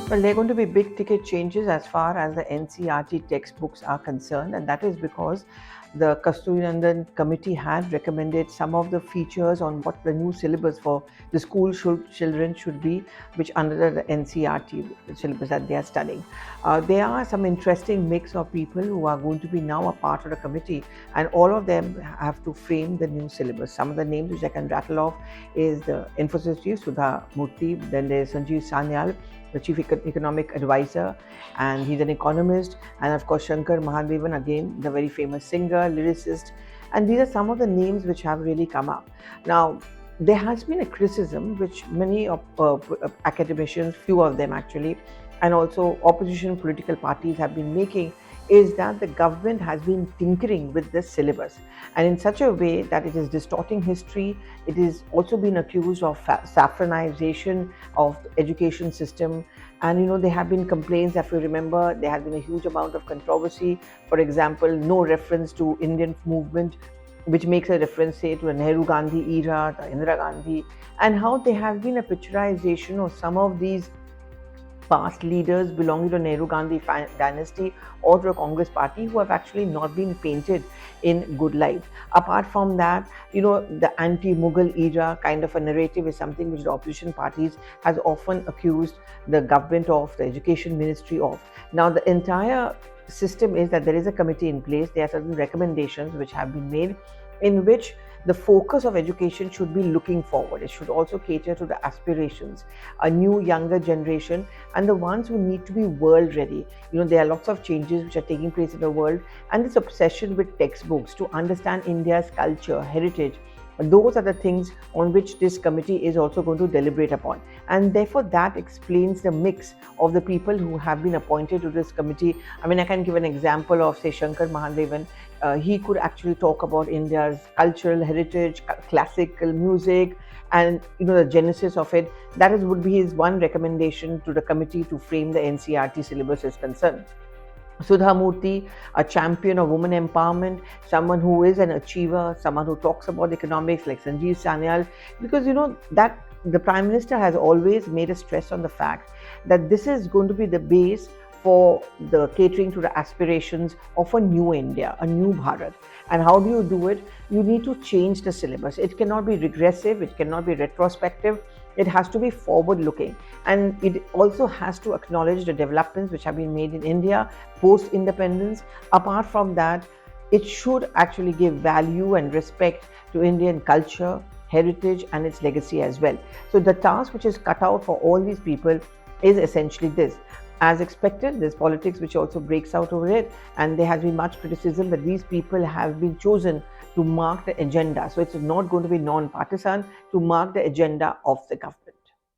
Well, there are going to be big ticket changes as far as the NCERT textbooks are concerned, and that is because the Kasturirandan committee had recommended some of the features on what the new syllabus for the school children should be, which under the NCERT syllabus that they are studying. There are some interesting mix of people who are going to be now a part of the committee, and all of them have to frame the new syllabus. Some of the names which I can rattle off is the Infosys chief, Sudha Murty, then there's Sanjeev Sanyal, the chief economic advisor, and he's an economist, and of course Shankar Mahadevan, again the very famous singer, lyricist, and these are some of the names which have really come up. Now, there has been a criticism which many academicians, few of them actually, and also opposition political parties have been making, is that the government has been tinkering with this syllabus, and in such a way that it is distorting history. It is also been accused of saffronization of the education system, and there have been complaints. If you remember, there has been a huge amount of controversy. For example, no reference to Indian movement, which makes a reference, say, to the Nehru Gandhi era, the Indira Gandhi, and how there has been a picturization of some of these past leaders belonging to Nehru Gandhi dynasty or to a Congress party who have actually not been painted in good light. Apart from that, the anti-Mughal era kind of a narrative is something which the opposition parties has often accused the government of, the education ministry of. Now, the entire system is that there is a committee in place. There are certain recommendations which have been made in which the focus of education should be looking forward. It should also cater to the aspirations, a new younger generation, and the ones who need to be world ready. There are lots of changes which are taking place in the world, and this obsession with textbooks to understand India's culture, heritage, those are the things on which this committee is also going to deliberate upon. And therefore, that explains the mix of the people who have been appointed to this committee. I mean, I can give an example of, say, Shankar Mahadevan. He could actually talk about India's cultural heritage, classical music, and the genesis of it. That would be his one recommendation to the committee to frame the NCERT syllabus is concerned. Sudha Murty, a champion of women empowerment, someone who is an achiever, someone who talks about economics like Sanjeev Sanyal, because that the Prime Minister has always made a stress on the fact that this is going to be the base for the catering to the aspirations of a new India, a new Bharat. And how do you do it? You need to change the syllabus. It cannot be regressive, it cannot be retrospective. It has to be forward-looking, and it also has to acknowledge the developments which have been made in India post-independence. Apart from that, it should actually give value and respect to Indian culture, heritage, and its legacy as well. So the task which is cut out for all these people is essentially this. As expected, there's politics which also breaks out over it, and there has been much criticism that these people have been chosen to mark the agenda. So it's not going to be non-partisan, to mark the agenda of the government.